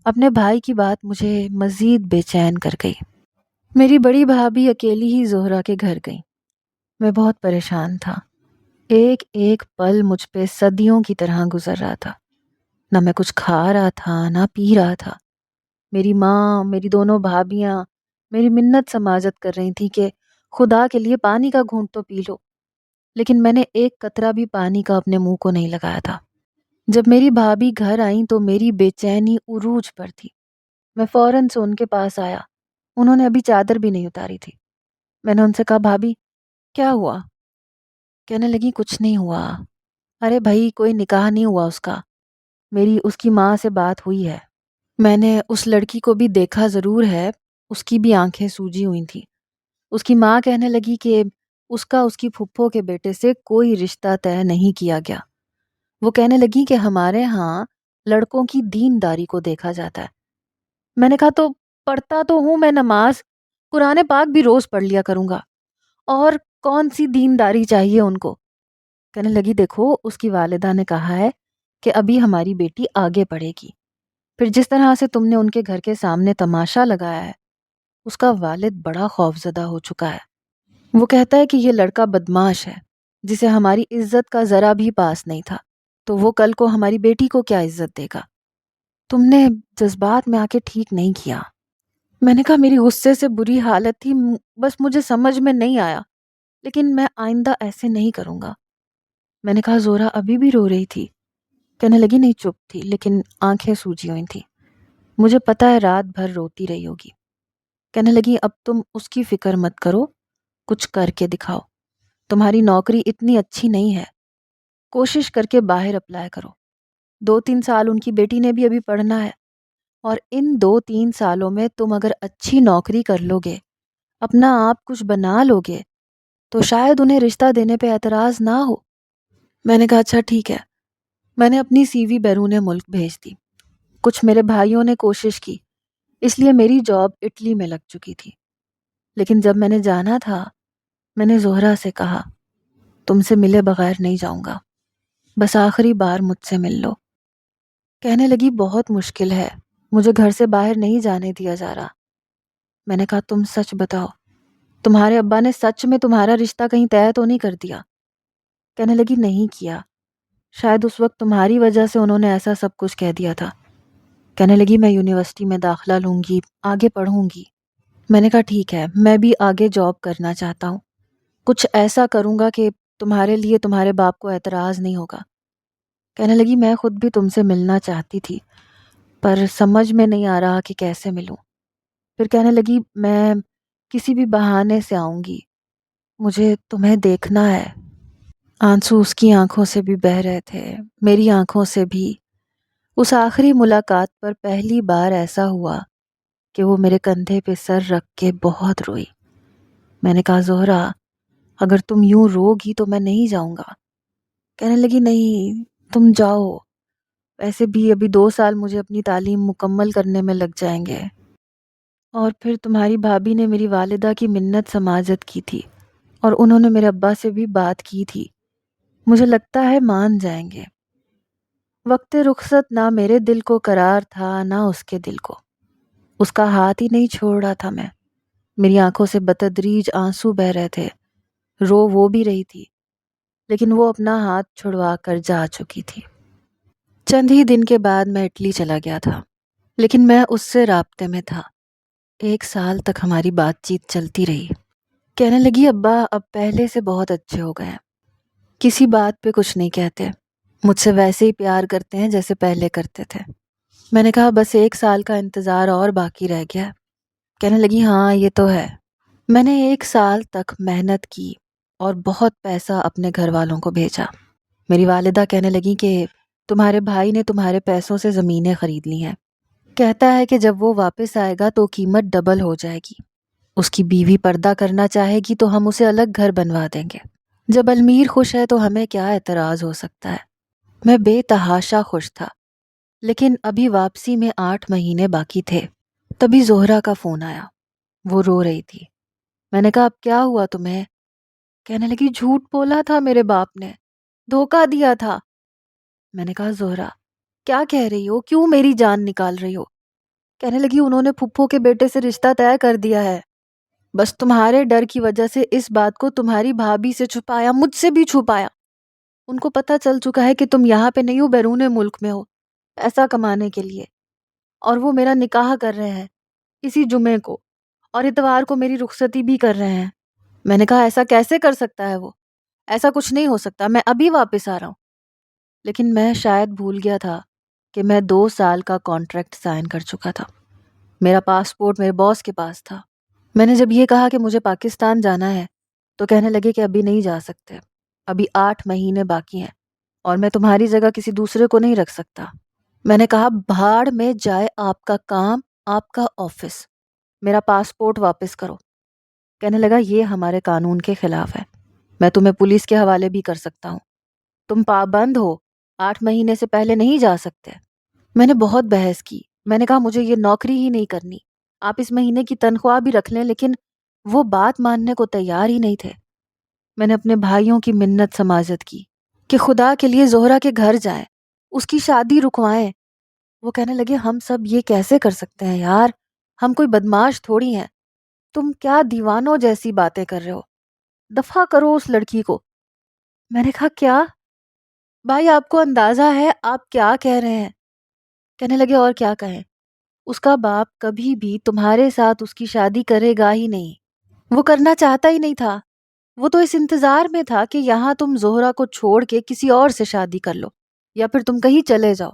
اپنے بھائی کی بات مجھے مزید بے چین کر گئی۔ میری بڑی بھابھی اکیلی ہی زہرا کے گھر گئی۔ میں بہت پریشان تھا، ایک ایک پل مجھ پہ صدیوں کی طرح گزر رہا تھا، نہ میں کچھ کھا رہا تھا نہ پی رہا تھا۔ میری ماں، میری دونوں بھابیاں میری منت سماجت کر رہی تھی کہ خدا کے لیے پانی کا گھونٹ تو پی لو، لیکن میں نے ایک قطرہ بھی پانی کا اپنے منہ کو نہیں لگایا تھا۔ جب میری بھابھی گھر آئیں تو میری بے چینی عروج پر تھی۔ میں فوراً سے ان کے پاس آیا، انہوں نے ابھی چادر بھی نہیں اتاری تھی۔ میں نے ان سے کہا، بھابھی کیا ہوا؟ کہنے لگی، کچھ نہیں ہوا، ارے بھائی کوئی نکاح نہیں ہوا اس کا، میری اس کی ماں سے بات ہوئی ہے، میں نے اس لڑکی کو بھی دیکھا ضرور ہے، اس کی بھی آنکھیں سوجی ہوئی تھیں۔ اس کی ماں کہنے لگی کہ اس کی پھپھو کے بیٹے سے کوئی رشتہ طے نہیں کیا گیا۔ وہ کہنے لگی کہ ہمارے ہاں لڑکوں کی دینداری کو دیکھا جاتا ہے۔ میں نے کہا تو پڑھتا تو ہوں میں نماز، قرآن پاک بھی روز پڑھ لیا کروں گا، اور کون سی دینداری چاہیے ان کو؟ کہنے لگی دیکھو اس کی والدہ نے کہا ہے کہ ابھی ہماری بیٹی آگے پڑھے گی، پھر جس طرح سے تم نے ان کے گھر کے سامنے تماشا لگایا ہے، اس کا والد بڑا خوفزدہ ہو چکا ہے۔ وہ کہتا ہے کہ یہ لڑکا بدماش ہے جسے ہماری عزت کا ذرا بھی پاس نہیں تھا، تو وہ کل کو ہماری بیٹی کو کیا عزت دے گا؟ تم نے جذبات میں آ کے ٹھیک نہیں کیا۔ میں نے کہا میری غصے سے بری حالت تھی، بس مجھے سمجھ میں نہیں آیا، لیکن میں آئندہ ایسے نہیں کروں گا۔ میں نے کہا زہرا ابھی بھی رو رہی تھی؟ کہنے لگی نہیں، چپ تھی لیکن آنکھیں سوجی ہوئی تھیں، مجھے پتا ہے رات بھر روتی رہی ہوگی۔ کہنے لگی اب تم اس کی فکر مت کرو، کچھ کر کے دکھاؤ، تمہاری نوکری اتنی اچھی نہیں ہے، کوشش کر کے باہر اپلائی کرو، 2-3 سال ان کی بیٹی نے بھی ابھی پڑھنا ہے، اور ان 2-3 سالوں میں تم اگر اچھی نوکری کر لو گے، اپنا آپ کچھ بنا لو گے، تو شاید انہیں رشتہ دینے پہ اعتراض نہ ہو۔ میں نے کہا اچھا ٹھیک ہے۔ میں نے اپنی سی وی بیرون ملک بھیج دی، کچھ میرے بھائیوں نے کوشش کی، اس لیے میری جاب اٹلی میں لگ چکی تھی، لیکن جب میں نے جانا تھا میں نے زہرا سے کہا تم سے ملے بغیر نہیں جاؤں گا، بس آخری بار مجھ سے مل لو۔ کہنے لگی بہت مشکل ہے، مجھے گھر سے باہر نہیں جانے دیا جا رہا۔ میں نے کہا تم سچ بتاؤ، تمہارے ابا نے سچ میں تمہارا رشتہ کہیں طے تو نہیں کر دیا؟ کہنے لگی نہیں کیا، شاید اس وقت تمہاری وجہ سے انہوں نے ایسا سب کچھ کہہ دیا تھا۔ کہنے لگی میں یونیورسٹی میں داخلہ لوں گی، آگے پڑھوں گی۔ میں نے کہا ٹھیک ہے، میں بھی آگے جاب کرنا چاہتا ہوں، کچھ ایسا کروں گا کہ تمہارے لیے تمہارے باپ کو اعتراض نہیں ہوگا۔ کہنے لگی میں خود بھی تم سے ملنا چاہتی تھی، پر سمجھ میں نہیں آ رہا کہ کیسے ملوں۔ پھر کہنے لگی میں کسی بھی بہانے سے آؤں گی، مجھے تمہیں دیکھنا ہے۔ آنسو اس کی آنکھوں سے بھی بہہ رہے تھے، میری آنکھوں سے بھی۔ اس آخری ملاقات پر پہلی بار ایسا ہوا کہ وہ میرے کندھے پہ سر رکھ کے بہت روئی۔ میں نے کہا زہرا اگر تم یوں رو گی تو میں نہیں جاؤں گا۔ کہنے لگی نہیں تم جاؤ، ویسے بھی ابھی 2 سال مجھے اپنی تعلیم مکمل کرنے میں لگ جائیں گے، اور پھر تمہاری بھابھی نے میری والدہ کی منت سماجت کی تھی، اور انہوں نے میرے ابا سے بھی بات کی تھی، مجھے لگتا ہے مان جائیں گے۔ وقت رخصت نہ میرے دل کو قرار تھا نہ اس کے دل کو، اس کا ہاتھ ہی نہیں چھوڑ رہا تھا میں۔ میری آنکھوں سے بتدریج آنسو بہہ رہے تھے، رو وہ بھی رہی تھی، لیکن وہ اپنا ہاتھ چھڑوا کر جا چکی تھی۔ چند ہی دن کے بعد میں اٹلی چلا گیا تھا، لیکن میں اس سے رابطے میں تھا۔ 1 سال تک ہماری بات چیت چلتی رہی۔ کہنے لگی ابا اب پہلے سے بہت اچھے ہو گئے ہیں، کسی بات پہ کچھ نہیں کہتے، مجھ سے ویسے ہی پیار کرتے ہیں جیسے پہلے کرتے تھے۔ میں نے کہا بس 1 سال کا انتظار اور باقی رہ گیا ہے۔ کہنے لگی ہاں یہ تو ہے۔ میں نے 1 سال تک محنت کی اور بہت پیسہ اپنے گھر والوں کو بھیجا۔ میری والدہ کہنے لگی کہ تمہارے بھائی نے تمہارے پیسوں سے زمینیں خرید لی ہیں، کہتا ہے کہ جب وہ واپس آئے گا تو قیمت ڈبل ہو جائے گی، اس کی بیوی پردہ کرنا چاہے گی تو ہم اسے الگ گھر بنوا دیں گے۔ جب المیر خوش ہے تو ہمیں کیا اعتراض ہو سکتا ہے؟ میں بے تحاشا خوش تھا، لیکن ابھی واپسی میں 8 مہینے باقی تھے۔ تبھی زہرا کا فون آیا، وہ رو رہی تھی۔ میں نے کہا اب کیا ہوا تمہیں؟ کہنے لگی جھوٹ بولا تھا میرے باپ نے، دھوکہ دیا تھا۔ میں نے کہا زہرا کیا کہہ رہی ہو، کیوں میری جان نکال رہی ہو؟ کہنے لگی انہوں نے پھپھو کے بیٹے سے رشتہ طے کر دیا ہے، بس تمہارے ڈر کی وجہ سے اس بات کو تمہاری بھابھی سے چھپایا، مجھ سے بھی چھپایا۔ ان کو پتہ چل چکا ہے کہ تم یہاں پہ نہیں ہو، بیرون ملک میں ہو پیسہ کمانے کے لیے، اور وہ میرا نکاح کر رہے ہیں اسی جمعے کو، اور اتوار کو میری رخصتی بھی کر رہے ہیں۔ میں نے کہا ایسا کیسے کر سکتا ہے وہ، ایسا کچھ نہیں ہو سکتا، میں ابھی واپس آ رہا ہوں۔ لیکن میں شاید بھول گیا تھا کہ میں 2 سال کا کانٹریکٹ سائن کر چکا تھا، میرا پاسپورٹ میرے باس کے پاس تھا۔ میں نے جب یہ کہا کہ مجھے پاکستان جانا ہے تو کہنے لگے کہ ابھی نہیں جا سکتے، ابھی 8 مہینے باقی ہیں، اور میں تمہاری جگہ کسی دوسرے کو نہیں رکھ سکتا۔ میں نے کہا بھاڑ میں جائے آپ کا کام، آپ کا آفس، میرا پاسپورٹ واپس کرو۔ کہنے لگا یہ ہمارے قانون کے خلاف ہے، میں تمہیں پولیس کے حوالے بھی کر سکتا ہوں، تم پابند ہو، 8 مہینے سے پہلے نہیں جا سکتے۔ میں نے بہت بحث کی، میں نے کہا مجھے یہ نوکری ہی نہیں کرنی، آپ اس مہینے کی تنخواہ بھی رکھ لیں، لیکن وہ بات ماننے کو تیار ہی نہیں تھے۔ میں نے اپنے بھائیوں کی منت سماجت کی کہ خدا کے لیے زہرا کے گھر جائیں، اس کی شادی رکوائیں۔ وہ کہنے لگے ہم سب یہ کیسے کر سکتے ہیں یار، ہم کوئی بدماش تھوڑی ہیں، تم کیا دیوانوں جیسی باتیں کر رہے ہو، دفع کرو اس لڑکی کو۔ میں نے کہا کیا بھائی، آپ کو اندازہ ہے آپ کیا کہہ رہے ہیں؟ کہنے لگے اور کیا کہیں، اس کا باپ کبھی بھی تمہارے ساتھ اس کی شادی کرے گا ہی نہیں، وہ کرنا چاہتا ہی نہیں تھا، وہ تو اس انتظار میں تھا کہ یہاں تم زہرا کو چھوڑ کے کسی اور سے شادی کر لو یا پھر تم کہیں چلے جاؤ۔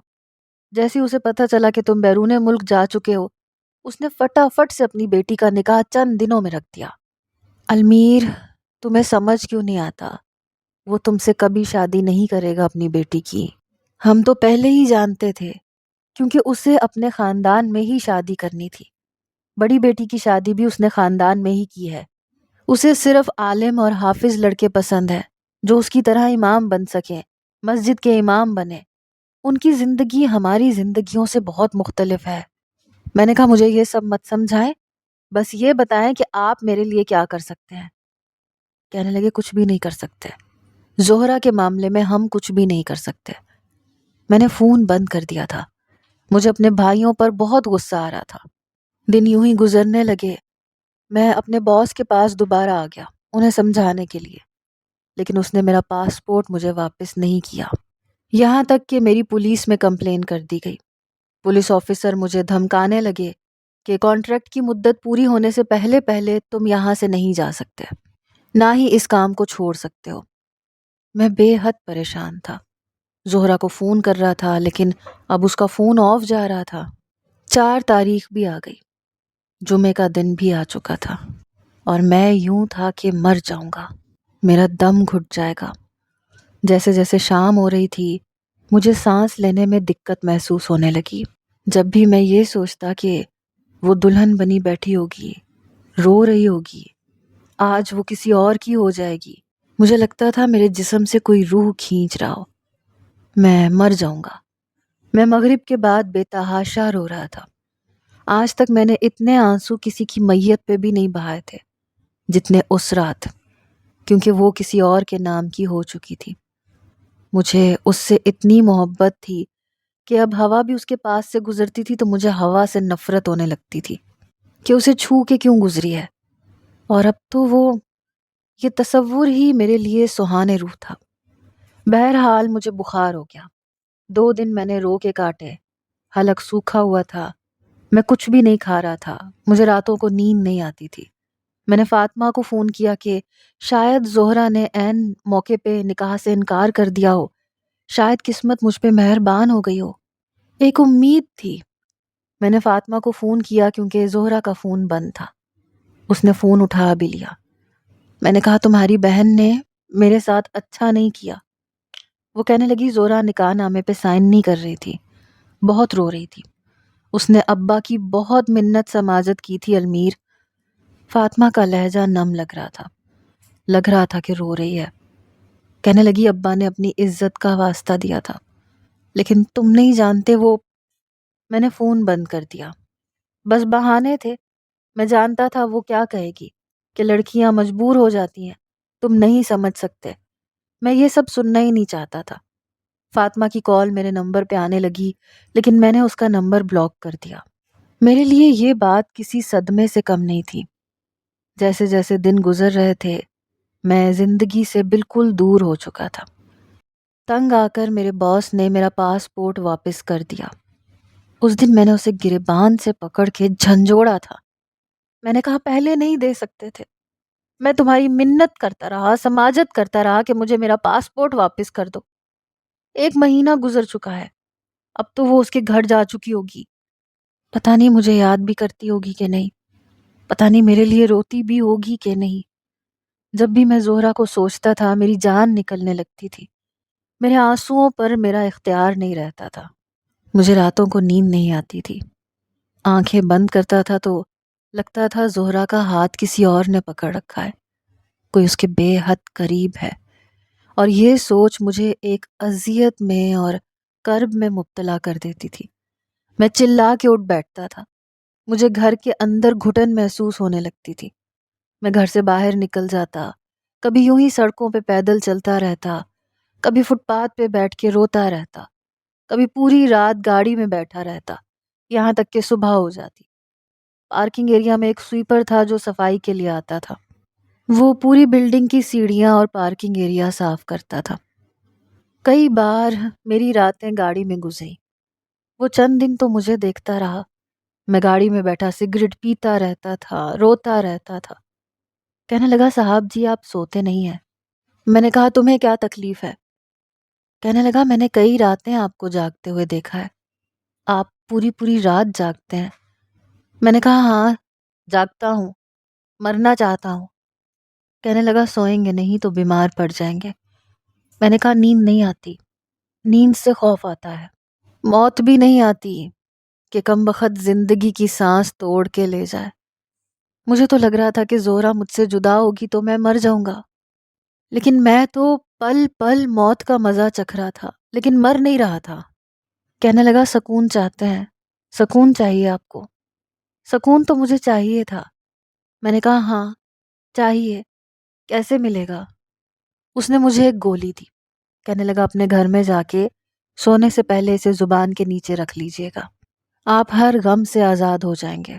جیسے اسے پتہ چلا کہ تم بیرون ملک جا چکے ہو، اس نے فٹافٹ سے اپنی بیٹی کا نکاح چند دنوں میں رکھ دیا۔ المیر، تمہیں سمجھ کیوں نہیں آتا، وہ تم سے کبھی شادی نہیں کرے گا اپنی بیٹی کی، ہم تو پہلے ہی جانتے تھے، کیونکہ اسے اپنے خاندان میں ہی شادی کرنی تھی۔ بڑی بیٹی کی شادی بھی اس نے خاندان میں ہی کی ہے، اسے صرف عالم اور حافظ لڑکے پسند ہیں جو اس کی طرح امام بن سکیں، مسجد کے امام بنے۔ ان کی زندگی ہماری زندگیوں سے بہت مختلف ہے۔ میں نے کہا مجھے یہ سب مت سمجھائیں، بس یہ بتائیں کہ آپ میرے لیے کیا کر سکتے ہیں۔ کہنے لگے کچھ بھی نہیں کر سکتے، زہرا کے معاملے میں ہم کچھ بھی نہیں کر سکتے۔ میں نے فون بند کر دیا تھا، مجھے اپنے بھائیوں پر بہت غصہ آ رہا تھا۔ دن یوں ہی گزرنے لگے، میں اپنے باس کے پاس دوبارہ آ گیا انہیں سمجھانے کے لیے، لیکن اس نے میرا پاسپورٹ مجھے واپس نہیں کیا، یہاں تک کہ میری پولیس میں کمپلین کر دی گئی۔ پولیس آفیسر مجھے دھمکانے لگے کہ کانٹریکٹ کی مدت پوری ہونے سے پہلے پہلے تم یہاں سے نہیں جا سکتے، نہ ہی اس کام کو چھوڑ سکتے ہو۔ میں بے حد پریشان تھا، زہرا کو فون کر رہا تھا لیکن اب اس کا فون آف جا رہا تھا۔ 4 تاریخ بھی آ گئی، جمعے کا دن بھی آ چکا تھا، اور میں یوں تھا کہ مر جاؤں گا، میرا دم گھٹ جائے گا۔ جیسے جیسے شام ہو رہی تھی مجھے سانس لینے میں دقت محسوس ہونے لگی۔ جب بھی میں یہ سوچتا کہ وہ دلہن بنی بیٹھی ہوگی، رو رہی ہوگی، آج وہ کسی اور کی ہو جائے گی، مجھے لگتا تھا میرے جسم سے کوئی روح کھینچ رہا ہو، میں مر جاؤں گا۔ میں مغرب کے بعد بے تحاشا رو رہا تھا۔ آج تک میں نے اتنے آنسو کسی کی میت پہ بھی نہیں بہائے تھے جتنے اس رات، کیونکہ وہ کسی اور کے نام کی ہو چکی تھی۔ مجھے اس سے اتنی محبت تھی کہ اب ہوا بھی اس کے پاس سے گزرتی تھی تو مجھے ہوا سے نفرت ہونے لگتی تھی کہ اسے چھو کے کیوں گزری ہے، اور اب تو وہ یہ تصور ہی میرے لیے سہانے روح تھا۔ بہرحال مجھے بخار ہو گیا، 2 دن میں نے رو کے کاٹے، حلق سوکھا ہوا تھا، میں کچھ بھی نہیں کھا رہا تھا، مجھے راتوں کو نیند نہیں آتی تھی۔ میں نے فاطمہ کو فون کیا کہ شاید زہرا نے عین موقع پہ نکاح سے انکار کر دیا ہو، شاید قسمت مجھ پہ مہربان ہو گئی ہو۔ ایک امید تھی۔ میں نے فاطمہ کو فون کیا کیونکہ زہرا کا فون بند تھا، اس نے فون اٹھا بھی لیا۔ میں نے کہا تمہاری بہن نے میرے ساتھ اچھا نہیں کیا۔ وہ کہنے لگی زہرا نکاح نامے پہ سائن نہیں کر رہی تھی، بہت رو رہی تھی، اس نے ابا کی بہت منت سماجت کی تھی المیر۔ فاطمہ کا لہجہ نم لگ رہا تھا کہ رو رہی ہے۔ کہنے لگی ابا نے اپنی عزت کا واسطہ دیا تھا، لیکن تم نہیں جانتے وہ۔ میں نے فون بند کر دیا، بس بہانے تھے، میں جانتا تھا وہ کیا کہے گی کہ لڑکیاں مجبور ہو جاتی ہیں، تم نہیں سمجھ سکتے۔ میں یہ سب سننا ہی نہیں چاہتا تھا۔ فاطمہ کی کال میرے نمبر پہ آنے لگی لیکن میں نے اس کا نمبر بلاک کر دیا۔ میرے لیے یہ بات کسی صدمے سے کم نہیں تھی۔ جیسے جیسے دن گزر رہے تھے میں زندگی سے بالکل دور ہو چکا تھا۔ تنگ آ کر میرے باس نے میرا پاسپورٹ واپس کر دیا۔ اس دن میں نے اسے گریبان سے پکڑ کے جھنجھوڑا تھا۔ میں نے کہا پہلے نہیں دے سکتے تھے، میں تمہاری منت کرتا رہا، سماجت کرتا رہا کہ مجھے میرا پاسپورٹ واپس کر دو۔ 1 مہینہ گزر چکا ہے، اب تو وہ اس کے گھر جا چکی ہوگی، پتہ نہیں مجھے یاد بھی کرتی ہوگی کہ نہیں، پتہ نہیں میرے لیے روتی بھی ہوگی کہ نہیں۔ جب بھی میں زہرا کو سوچتا تھا میری جان نکلنے لگتی تھی، میرے آنسوؤں پر میرا اختیار نہیں رہتا تھا۔ مجھے راتوں کو نیند نہیں آتی تھی۔ آنکھیں بند کرتا تھا تو لگتا تھا زہرا کا ہاتھ کسی اور نے پکڑ رکھا ہے، کوئی اس کے بے حد قریب ہے، اور یہ سوچ مجھے ایک اذیت میں اور کرب میں مبتلا کر دیتی تھی۔ میں چلا کے اٹھ بیٹھتا تھا، مجھے گھر کے اندر گھٹن محسوس ہونے لگتی تھی۔ میں گھر سے باہر نکل جاتا، کبھی یوں ہی سڑکوں پہ پیدل چلتا رہتا، کبھی فٹ پاتھ پہ بیٹھ کے روتا رہتا، کبھی پوری رات گاڑی میں بیٹھا رہتا، یہاں تک کہ صبح ہو جاتی۔ پارکنگ ایریا میں ایک سویپر تھا جو صفائی کے لیے آتا تھا، وہ پوری بلڈنگ کی سیڑھیاں اور پارکنگ ایریا صاف کرتا تھا۔ کئی بار میری راتیں گاڑی میں گزری۔ وہ چند دن تو مجھے دیکھتا رہا، میں گاڑی میں بیٹھا سگریٹ پیتا رہتا تھا، روتا رہتا تھا۔ کہنے لگا صاحب جی آپ سوتے نہیں ہیں۔ میں نے کہا تمہیں کیا تکلیف ہے؟ کہنے لگا میں نے کئی راتیں آپ کو جاگتے ہوئے دیکھا ہے، آپ پوری پوری رات جاگتے ہیں۔ میں نے کہا ہاں جاگتا ہوں، مرنا چاہتا ہوں۔ کہنے لگا سوئیں گے نہیں تو بیمار پڑ جائیں گے۔ میں نے کہا نیند نہیں آتی، نیند سے خوف آتا ہے، موت بھی نہیں آتی کہ کم بخت زندگی کی سانس توڑ کے لے جائے۔ مجھے تو لگ رہا تھا کہ زہرا مجھ سے جدا ہوگی تو میں مر جاؤں گا، لیکن میں تو پل پل موت کا مزہ چکھ رہا تھا، لیکن مر نہیں رہا تھا۔ کہنے لگا سکون چاہتے ہیں، سکون چاہیے آپ کو؟ سکون تو مجھے چاہیے تھا۔ میں نے کہا ہاں چاہیے، کیسے ملے گا؟ اس نے مجھے ایک گولی دی، کہنے لگا اپنے گھر میں جا کے سونے سے پہلے اسے زبان کے نیچے رکھ لیجئے گا، آپ ہر غم سے آزاد ہو جائیں گے۔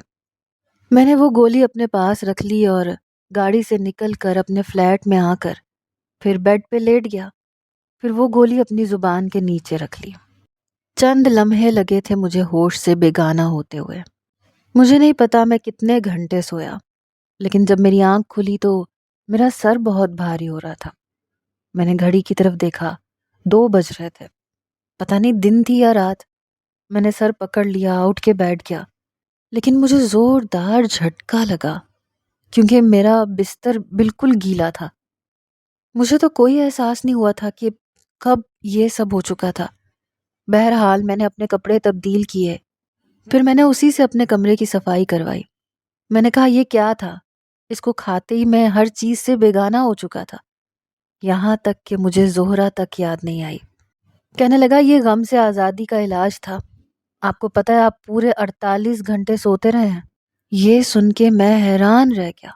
میں نے وہ گولی اپنے پاس رکھ لی اور گاڑی سے نکل کر اپنے فلیٹ میں آ کر پھر بیڈ پہ لیٹ گیا، پھر وہ گولی اپنی زبان کے نیچے رکھ لی۔ چند لمحے لگے تھے مجھے ہوش سے بیگانہ ہوتے ہوئے۔ مجھے نہیں پتا میں کتنے گھنٹے سویا، لیکن جب میری آنکھ کھلی تو میرا سر بہت بھاری ہو رہا تھا۔ میں نے گھڑی کی طرف دیکھا، 2 بج رہے تھے، پتہ نہیں دن تھی یا رات۔ میں نے سر پکڑ لیا، اٹھ کے بیٹھ گیا، لیکن مجھے زوردار جھٹکا لگا کیونکہ میرا بستر بالکل گیلا تھا۔ مجھے تو کوئی احساس نہیں ہوا تھا کہ کب یہ سب ہو چکا تھا۔ بہرحال میں نے اپنے کپڑے تبدیل کیے، پھر میں نے اسی سے اپنے کمرے کی صفائی کروائی۔ میں نے کہا یہ کیا تھا؟ اس کو کھاتے ہی میں ہر چیز سے بیگانہ ہو چکا تھا، یہاں تک کہ مجھے زہرا تک یاد نہیں آئی۔ کہنے لگا یہ غم سے آزادی کا علاج تھا، آپ کو پتہ ہے آپ پورے 48 گھنٹے سوتے رہے ہیں۔ یہ سن کے میں حیران رہ گیا،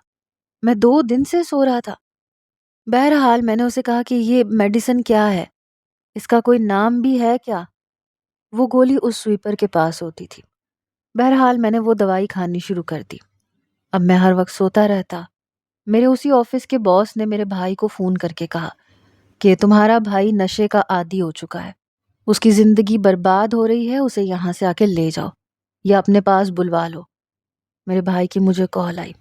میں 2 دن سے سو رہا تھا۔ بہرحال میں نے اسے کہا کہ یہ میڈیسن کیا ہے، اس کا کوئی نام بھی ہے کیا؟ وہ گولی اس سویپر کے پاس ہوتی تھی۔ بہرحال میں نے وہ دوائی کھانی شروع کر دی۔ اب میں ہر وقت سوتا رہتا۔ میرے اسی آفس کے باس نے میرے بھائی کو فون کر کے کہا کہ تمہارا بھائی نشے کا عادی ہو چکا ہے، اس کی زندگی برباد ہو رہی ہے، اسے یہاں سے آ کے لے جاؤ یا اپنے پاس بلوا لو۔ میرے بھائی کی مجھے کال آئی،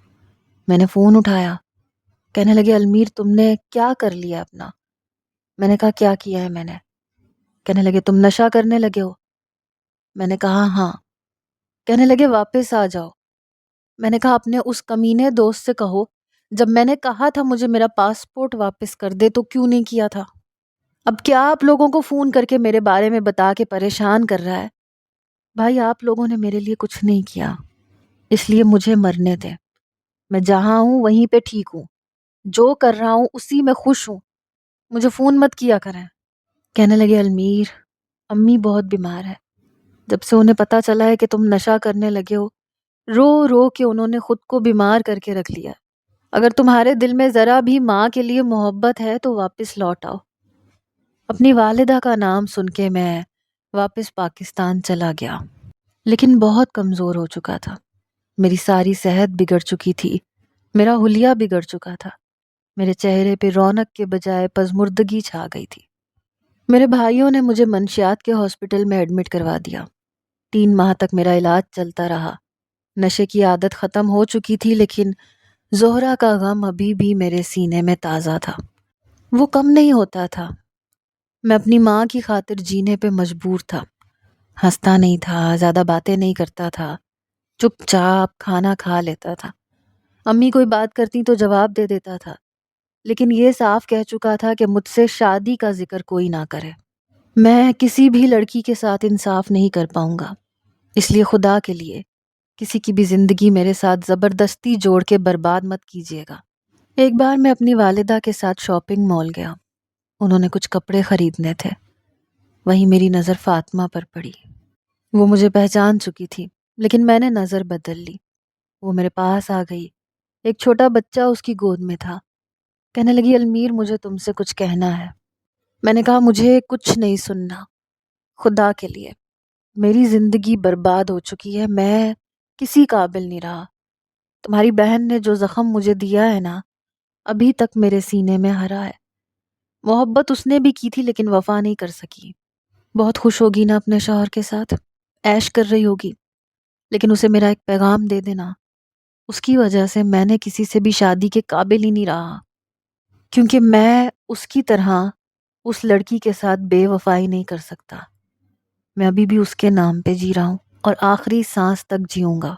میں نے فون اٹھایا۔ کہنے لگے المیر تم نے کیا کر لیا اپنا؟ میں نے کہا کیا کیا ہے میں نے؟ کہنے لگے تم نشہ کرنے لگے ہو؟ میں نے کہا ہاں۔ کہنے لگے واپس آ جاؤ۔ میں نے کہا اپنے اس کمینے دوست سے کہو، جب میں نے کہا تھا مجھے میرا پاسپورٹ واپس کر دے تو کیوں نہیں کیا تھا؟ اب کیا آپ لوگوں کو فون کر کے میرے بارے میں بتا کے پریشان کر رہا ہے؟ بھائی آپ لوگوں نے میرے لیے کچھ نہیں کیا، اس لیے مجھے مرنے دیں۔ میں جہاں ہوں وہیں پہ ٹھیک ہوں، جو کر رہا ہوں اسی میں خوش ہوں، مجھے فون مت کیا کریں۔ کہنے لگے المیر امی بہت بیمار ہے، جب سے انہیں پتا چلا ہے کہ تم نشہ کرنے لگے ہو، رو رو کے انہوں نے خود کو بیمار کر کے رکھ لیا۔ اگر تمہارے دل میں ذرا بھی ماں کے لیے محبت ہے تو واپس لوٹ آؤ۔ اپنی والدہ کا نام سن کے میں واپس پاکستان چلا گیا، لیکن بہت کمزور ہو چکا تھا۔ میری ساری صحت بگڑ چکی تھی، میرا حلیہ بگڑ چکا تھا، میرے چہرے پہ رونق کے بجائے پژمردگی چھا گئی تھی۔ میرے بھائیوں نے مجھے منشیات کے ہاسپٹل میں ایڈمٹ کروا دیا۔ 3 ماہ تک میرا علاج چلتا رہا۔ نشے کی عادت ختم ہو چکی تھی، لیکن زہرا کا غم ابھی بھی میرے سینے میں تازہ تھا، وہ کم نہیں ہوتا تھا۔ میں اپنی ماں کی خاطر جینے پہ مجبور تھا، ہنستا نہیں تھا، زیادہ باتیں نہیں کرتا تھا، چپ چاپ کھانا کھا لیتا تھا۔ امی کوئی بات کرتی تو جواب دے دیتا تھا، لیکن یہ صاف کہہ چکا تھا کہ مجھ سے شادی کا ذکر کوئی نہ کرے۔ میں کسی بھی لڑکی کے ساتھ انصاف نہیں کر پاؤں گا، اس لیے خدا کے لیے کسی کی بھی زندگی میرے ساتھ زبردستی جوڑ کے برباد مت کیجیے گا۔ ایک بار میں اپنی والدہ کے ساتھ شاپنگ مال گیا، انہوں نے کچھ کپڑے خریدنے تھے، وہیں میری نظر فاطمہ پر پڑی۔ وہ مجھے پہچان چکی تھی، لیکن میں نے نظر بدل لی۔ وہ میرے پاس آ گئی، ایک چھوٹا بچہ اس کی گود میں تھا۔ کہنے لگی، المیر مجھے تم سے کچھ کہنا ہے۔ میں نے کہا، مجھے کچھ نہیں سننا، خدا کے لیے میری زندگی برباد ہو چکی ہے، میں کسی قابل نہیں رہا۔ تمہاری بہن نے جو زخم مجھے دیا ہے نا، ابھی تک میرے سینے میں ہرا ہے۔ محبت اس نے بھی کی تھی لیکن وفا نہیں کر سکی۔ بہت خوش ہوگی نا اپنے شوہر کے ساتھ، عیش کر رہی ہوگی، لیکن اسے میرا ایک پیغام دے دینا، اس کی وجہ سے میں نے کسی سے بھی شادی کے قابل ہی نہیں رہا، کیونکہ میں اس کی طرح اس لڑکی کے ساتھ بے وفائی نہیں کر سکتا۔ میں ابھی بھی اس کے نام پہ جی رہا ہوں اور آخری سانس تک جیوں گا۔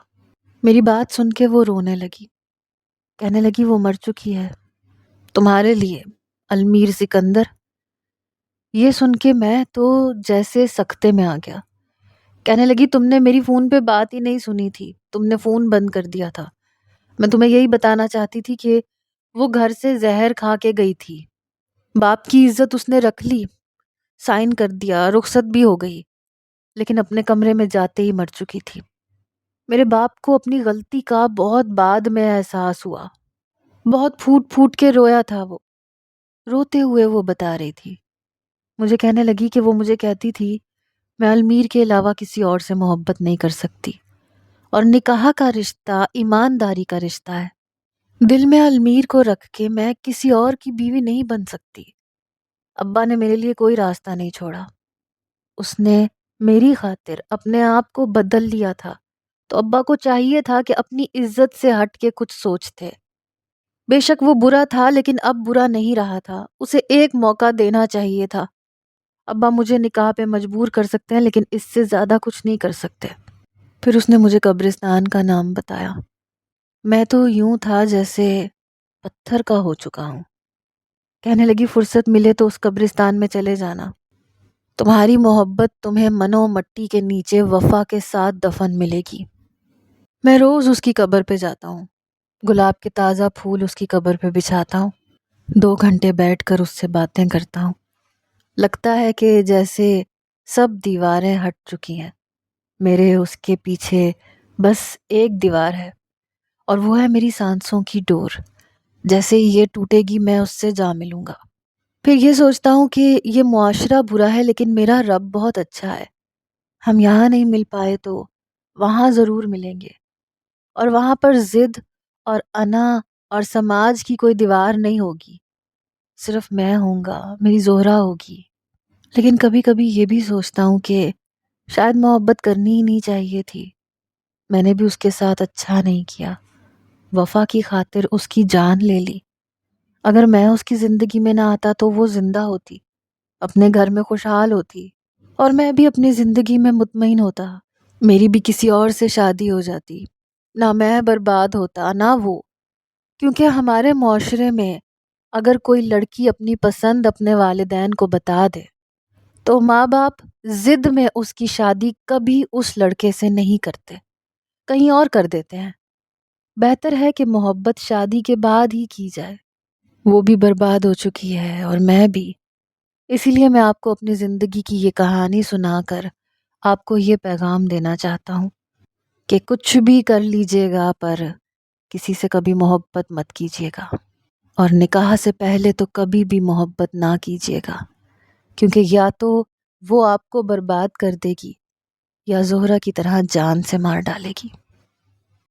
میری بات سن کے وہ رونے لگی، کہنے لگی وہ مر چکی ہے تمہارے لیے، المیر سکندر۔ یہ سن کے میں تو جیسے سکتے میں آ گیا۔ کہنے لگی، تم نے میری فون پہ بات ہی نہیں سنی تھی، تم نے فون بند کر دیا تھا۔ میں تمہیں یہی بتانا چاہتی تھی کہ وہ گھر سے زہر کھا کے گئی تھی، باپ کی عزت اس نے رکھ لی، سائن کر دیا، رخصت بھی ہو گئی، لیکن اپنے کمرے میں جاتے ہی مر چکی تھی۔ میرے باپ کو اپنی غلطی کا بہت بعد میں احساس ہوا، بہت پھوٹ پھوٹ کے رویا تھا وہ، روتے ہوئے وہ بتا رہی تھی۔ مجھے کہنے لگی کہ وہ مجھے کہتی تھی میں المیر کے علاوہ کسی اور سے محبت نہیں کر سکتی، اور نکاح کا رشتہ ایمانداری کا رشتہ ہے، دل میں المیر کو رکھ کے میں کسی اور کی بیوی نہیں بن سکتی۔ ابا نے میرے لیے کوئی راستہ نہیں چھوڑا، اس نے میری خاطر اپنے آپ کو بدل لیا تھا، تو ابا کو چاہیے تھا کہ اپنی عزت سے ہٹ کے کچھ سوچتے۔ بے شک وہ برا تھا لیکن اب برا نہیں رہا تھا، اسے ایک موقع دینا چاہیے تھا۔ ابا مجھے نکاح پہ مجبور کر سکتے ہیں لیکن اس سے زیادہ کچھ نہیں کر سکتے۔ پھر اس نے مجھے قبرستان کا نام بتایا۔ میں تو یوں تھا جیسے پتھر کا ہو چکا ہوں۔ کہنے لگی، فرصت ملے تو اس قبرستان میں چلے جانا، تمہاری محبت تمہیں منو مٹی کے نیچے وفا کے ساتھ دفن ملے گی۔ میں روز اس کی قبر پہ جاتا ہوں، گلاب کے تازہ پھول اس کی قبر پہ بچھاتا ہوں، 2 گھنٹے بیٹھ کر اس سے باتیں کرتا ہوں۔ لگتا ہے کہ جیسے سب دیواریں ہٹ چکی ہیں، میرے اس کے پیچھے بس ایک دیوار ہے، اور وہ ہے میری سانسوں کی ڈور۔ جیسے ہی یہ ٹوٹے گی میں اس سے جا ملوں گا۔ پھر یہ سوچتا ہوں کہ یہ معاشرہ برا ہے لیکن میرا رب بہت اچھا ہے، ہم یہاں نہیں مل پائے تو وہاں ضرور ملیں گے، اور وہاں پر ضد اور انا اور سماج کی کوئی دیوار نہیں ہوگی، صرف میں ہوں گا، میری زہرا ہوگی۔ لیکن کبھی کبھی یہ بھی سوچتا ہوں کہ شاید محبت کرنی ہی نہیں چاہیے تھی، میں نے بھی اس کے ساتھ اچھا نہیں کیا، وفا کی خاطر اس کی جان لے لی۔ اگر میں اس کی زندگی میں نہ آتا تو وہ زندہ ہوتی، اپنے گھر میں خوشحال ہوتی، اور میں بھی اپنی زندگی میں مطمئن ہوتا، میری بھی کسی اور سے شادی ہو جاتی، نہ میں برباد ہوتا نہ وہ۔ کیونکہ ہمارے معاشرے میں اگر کوئی لڑکی اپنی پسند اپنے والدین کو بتا دے تو ماں باپ ضد میں اس کی شادی کبھی اس لڑکے سے نہیں کرتے، کہیں اور کر دیتے ہیں۔ بہتر ہے کہ محبت شادی کے بعد ہی کی جائے۔ وہ بھی برباد ہو چکی ہے اور میں بھی، اسی لیے میں آپ کو اپنی زندگی کی یہ کہانی سنا کر آپ کو یہ پیغام دینا چاہتا ہوں کہ کچھ بھی کر لیجئے گا پر کسی سے کبھی محبت مت کیجیے گا، اور نکاح سے پہلے تو کبھی بھی محبت نہ کیجیے گا، کیونکہ یا تو وہ آپ کو برباد کر دے گی یا زہرا کی طرح جان سے مار ڈالے گی۔